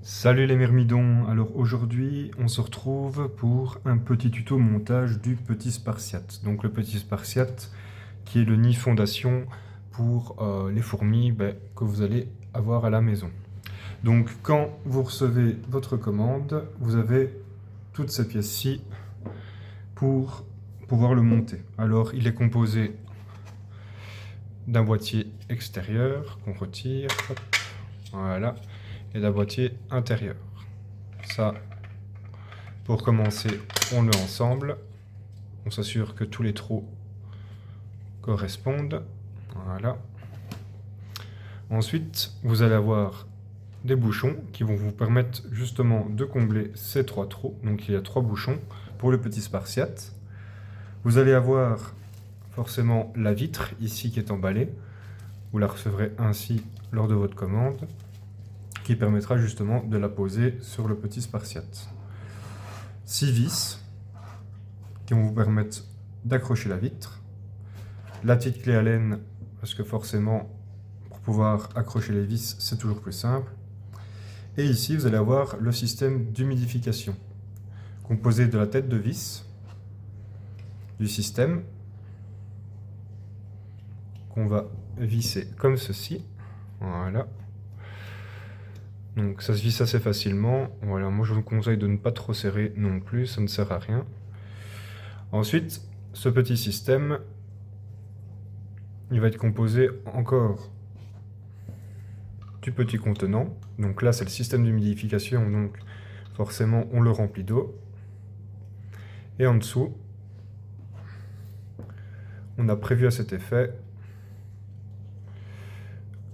Salut les myrmidons, alors aujourd'hui on se retrouve pour un petit tuto montage du petit spartiate. Donc le petit spartiate qui est le nid fondation pour les fourmis que vous allez avoir à la maison. Donc quand vous recevez votre commande, vous avez toutes ces pièces-ci pour pouvoir le monter. Alors il est composé d'un boîtier extérieur qu'on retire, hop, voilà, et d'un boîtier intérieur. Ça, pour commencer, on le met ensemble. On s'assure que tous les trous correspondent. Voilà. Ensuite, vous allez avoir des bouchons qui vont vous permettre justement de combler ces trois trous. Donc il y a 3 bouchons pour le petit spartiate. Vous allez avoir forcément la vitre ici qui est emballée. Vous la recevrez ainsi lors de votre commande, qui permettra justement de la poser sur le petit spartiate. 6 vis qui vont vous permettre d'accrocher la vitre. La petite clé Allen, parce que forcément, pour pouvoir accrocher les vis, c'est toujours plus simple. Et ici, vous allez avoir le système d'humidification, composé de la tête de vis, du système, qu'on va visser comme ceci. Voilà. Donc ça se visse assez facilement. Voilà, moi je vous conseille de ne pas trop serrer non plus, ça ne sert à rien. Ensuite, ce petit système, il va être composé encore du petit contenant. Donc là, c'est le système d'humidification, donc forcément, on le remplit d'eau. Et en dessous, on a prévu à cet effet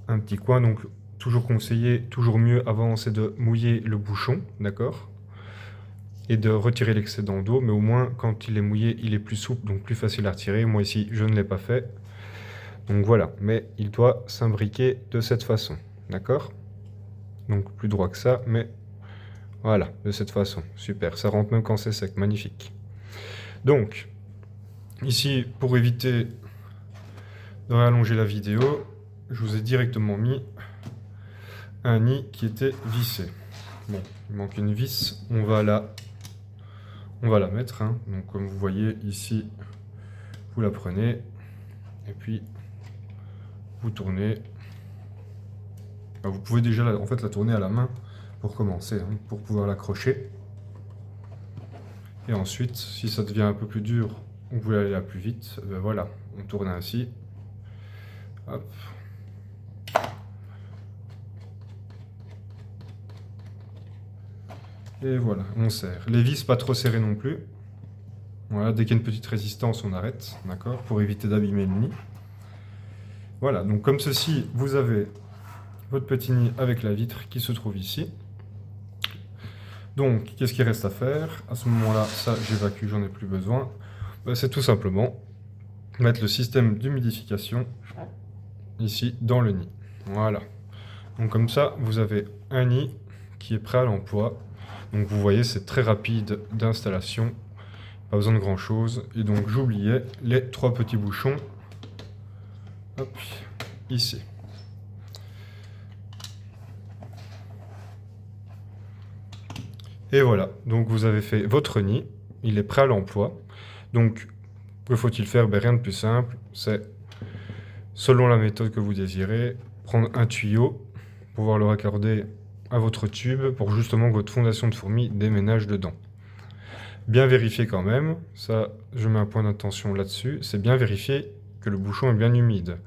un petit coin. Donc toujours conseillé, toujours mieux avant, c'est de mouiller le bouchon, d'accord, et de retirer l'excédent d'eau. Mais au moins, quand il est mouillé, il est plus souple, donc plus facile à retirer. Moi ici, je ne l'ai pas fait. Donc voilà, mais il doit s'imbriquer de cette façon, d'accord? Donc plus droit que ça, mais voilà, de cette façon. Super, ça rentre même quand c'est sec, magnifique. Donc, ici, pour éviter de rallonger la vidéo, je vous ai directement mis un nid qui était vissé. Bon, il manque une vis, on va la mettre. Hein. Donc comme vous voyez ici, vous la prenez, et puis vous tournez. Alors, vous pouvez déjà la tourner à la main pour commencer, hein, pour pouvoir l'accrocher. Et ensuite, si ça devient un peu plus dur, vous voulez aller là plus vite, ben voilà, on tourne ainsi. Hop. Et voilà, on serre. Les vis pas trop serrées non plus. Voilà, dès qu'il y a une petite résistance, on arrête, d'accord, pour éviter d'abîmer le nid. Voilà, donc comme ceci, vous avez votre petit nid avec la vitre qui se trouve ici. Donc, qu'est-ce qu'il reste à faire? À ce moment-là, ça, j'évacue, j'en ai plus besoin. Ben, c'est tout simplement mettre le système d'humidification ici dans le nid. Voilà. Donc comme ça, vous avez un nid qui est prêt à l'emploi. Donc vous voyez, c'est très rapide d'installation. Pas besoin de grand chose. Et donc j'oubliais les 3 petits bouchons. Hop, ici. Et voilà, donc vous avez fait votre nid, il est prêt à l'emploi. Donc, que faut-il faire? Rien de plus simple, c'est, selon la méthode que vous désirez, prendre un tuyau, pouvoir le raccorder à votre tube pour justement que votre fondation de fourmi déménage dedans. Bien vérifier quand même, ça je mets un point d'attention là-dessus, c'est bien vérifier que le bouchon est bien humide.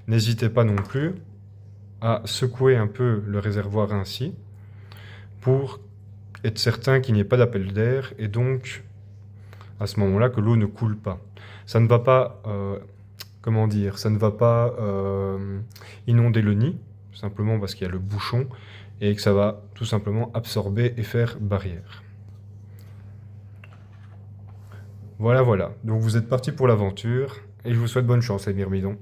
N'hésitez pas non plus à secouer un peu le réservoir ainsi pour être certain qu'il n'y ait pas d'appel d'air et donc à ce moment-là que l'eau ne coule pas. Ça ne va pas, comment dire, ça ne va pas inonder le nid, simplement parce qu'il y a le bouchon et que ça va tout simplement absorber et faire barrière. Voilà, voilà. Donc vous êtes parti pour l'aventure et je vous souhaite bonne chance les myrmidons.